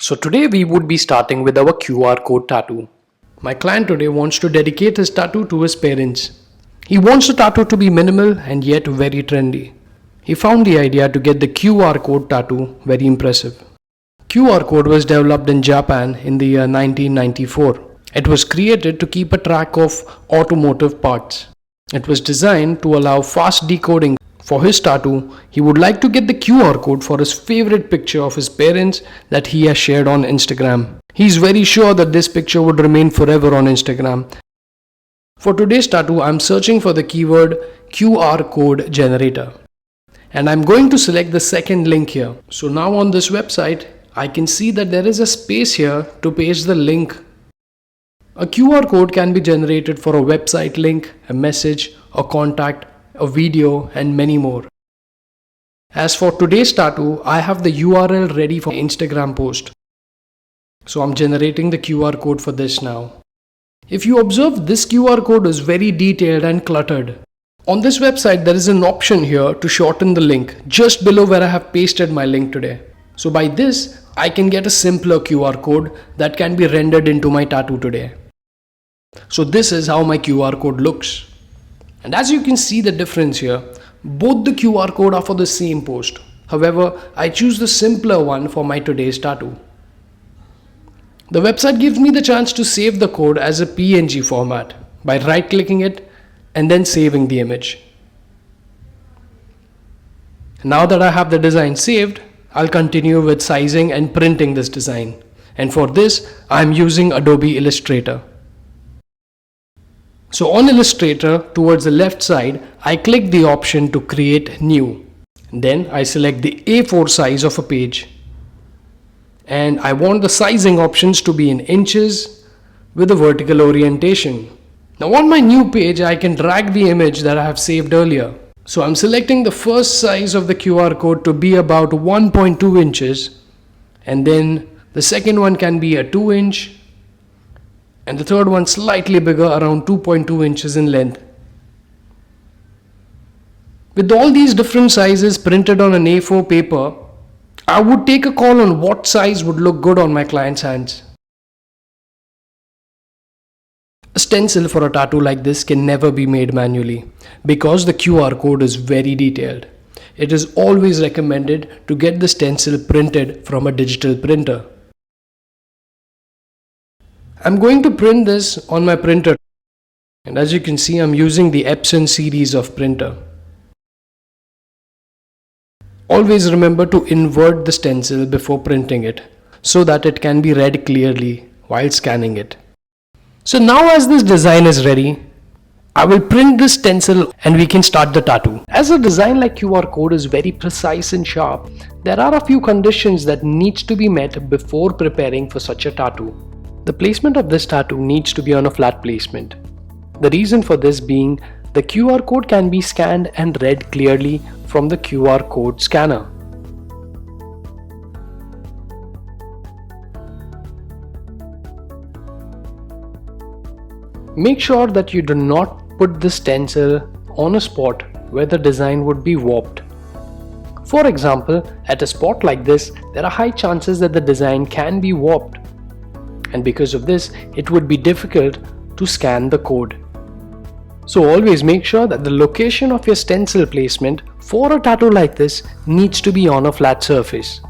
So today we would be starting with our QR code tattoo. My client today wants to dedicate his tattoo to his parents. He wants the tattoo to be minimal and yet very trendy. He found the idea to get the QR code tattoo very impressive. QR code was developed in Japan in the year 1994. It was created to keep a track of automotive parts. It was designed to allow fast decoding. For his tattoo, he would like to get the QR code for his favorite picture of his parents that he has shared on Instagram. He is very sure that this picture would remain forever on Instagram. For today's tattoo, I am searching for the keyword QR code generator. And I am going to select the second link here. So now on this website, I can see that there is a space here to paste the link. A QR code can be generated for a website link, a message, a contact, a video, and many more. As for today's tattoo, I have the URL ready for Instagram post. So I'm generating the QR code for this now. If you observe, this QR code is very detailed and cluttered. On this website, there is an option here to shorten the link just below where I have pasted my link today. So by this, I can get a simpler QR code that can be rendered into my tattoo today. So this is how my QR code looks. And as you can see the difference here, both the QR code are for the same post. However, I choose the simpler one for my today's tattoo. The website gives me the chance to save the code as a PNG format by right-clicking it and then saving the image. Now that I have the design saved, I'll continue with sizing and printing this design. And for this, I'm using Adobe Illustrator. So on Illustrator, towards the left side, I click the option to create new. Then I select the A4 size of a page. And I want the sizing options to be in inches with a vertical orientation. Now on my new page, I can drag the image that I have saved earlier. So I'm selecting the first size of the QR code to be about 1.2 inches. And then the second one can be a 2 inch. And the third one slightly bigger, around 2.2 inches in length. With all these different sizes printed on an A4 paper, I would take a call on what size would look good on my client's hands. A stencil for a tattoo like this can never be made manually because the QR code is very detailed. It is always recommended to get the stencil printed from a digital printer. I'm going to print this on my printer, and as you can see, I'm using the Epson series of printer. Always remember to invert the stencil before printing it so that it can be read clearly while scanning it. So now as this design is ready, I will print this stencil and we can start the tattoo. As a design like QR code is very precise and sharp, there are a few conditions that needs to be met before preparing for such a tattoo. The placement of this tattoo needs to be on a flat placement. The reason for this being the QR code can be scanned and read clearly from the QR code scanner. Make sure that you do not put the stencil on a spot where the design would be warped. For example, at a spot like this, there are high chances that the design can be warped. And because of this, it would be difficult to scan the code. So always make sure that the location of your stencil placement for a tattoo like this needs to be on a flat surface.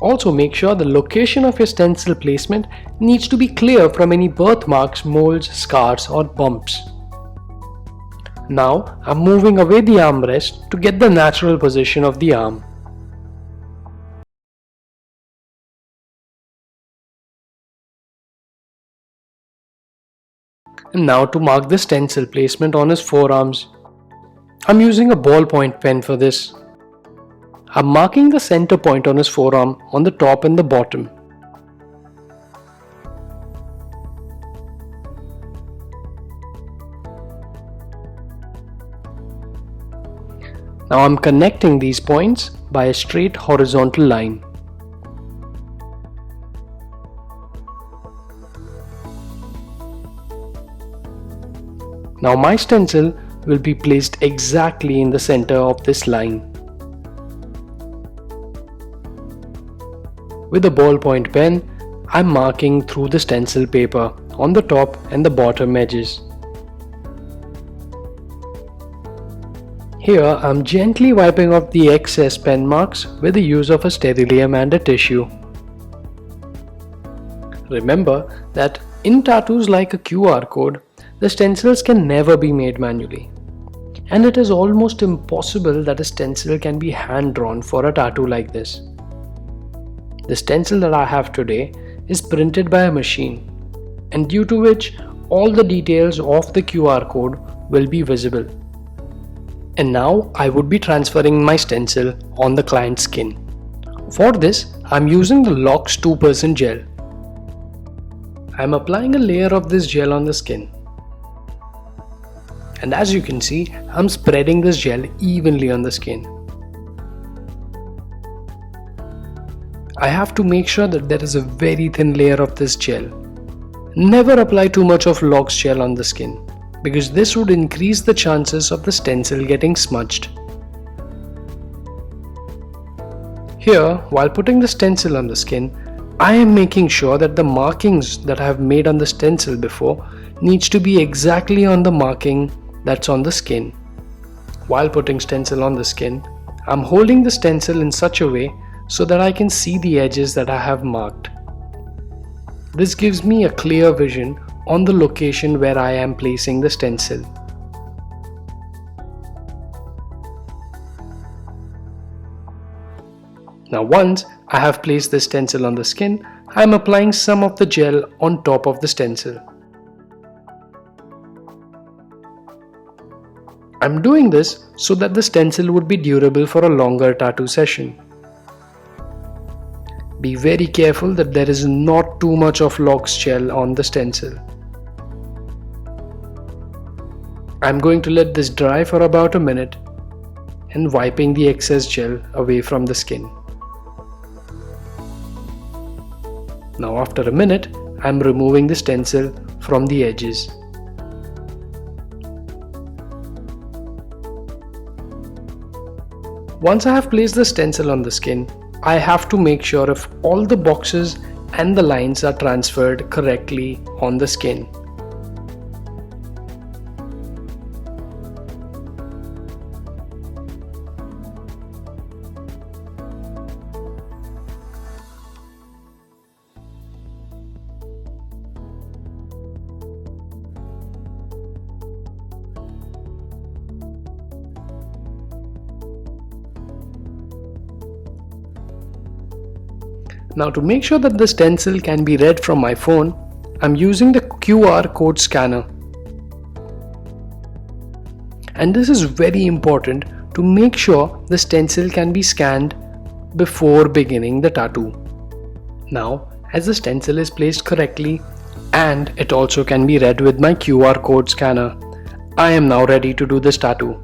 Also make sure the location of your stencil placement needs to be clear from any birthmarks, molds, scars or bumps. Now I'm moving away the armrest to get the natural position of the arm. And now to mark the stencil placement on his forearms. I'm using a ballpoint pen for this. I'm marking the center point on his forearm on the top and the bottom. Now I'm connecting these points by a straight horizontal line. Now my stencil will be placed exactly in the center of this line. with a ballpoint pen, I'm marking through the stencil paper on the top and the bottom edges. Here I'm gently wiping off the excess pen marks with the use of a sterilium and a tissue. Remember that in tattoos like a QR code, the stencils can never be made manually. And it is almost impossible that a stencil can be hand drawn for a tattoo like this. The stencil that I have today is printed by a machine, and due to which all the details of the QR code will be visible. And now I would be transferring my stencil on the client's skin. For this, I'm using the LOX 2% gel. I'm applying a layer of this gel on the skin. And as you can see, I'm spreading this gel evenly on the skin. I have to make sure that there is a very thin layer of this gel. Never apply too much of LOX gel on the skin, because this would increase the chances of the stencil getting smudged. Here, while putting the stencil on the skin, I am making sure that the markings that I have made on the stencil before needs to be exactly on the marking that's on the skin. While putting stencil on the skin, I'm holding the stencil in such a way so that I can see the edges that I have marked. This gives me a clear vision on the location where I am placing the stencil. Now once I have placed the stencil on the skin, I am applying some of the gel on top of the stencil. I'm doing this so that the stencil would be durable for a longer tattoo session. Be very careful that there is not too much of LOX gel on the stencil. I'm going to let this dry for about a minute and wiping the excess gel away from the skin. Now after a minute, I'm removing the stencil from the edges. Once I have placed the stencil on the skin, I have to make sure if all the boxes and the lines are transferred correctly on the skin. Now to make sure that the stencil can be read from my phone, I'm using the QR code scanner. And this is very important to make sure the stencil can be scanned before beginning the tattoo. Now, as the stencil is placed correctly and it also can be read with my QR code scanner, I am now ready to do this tattoo.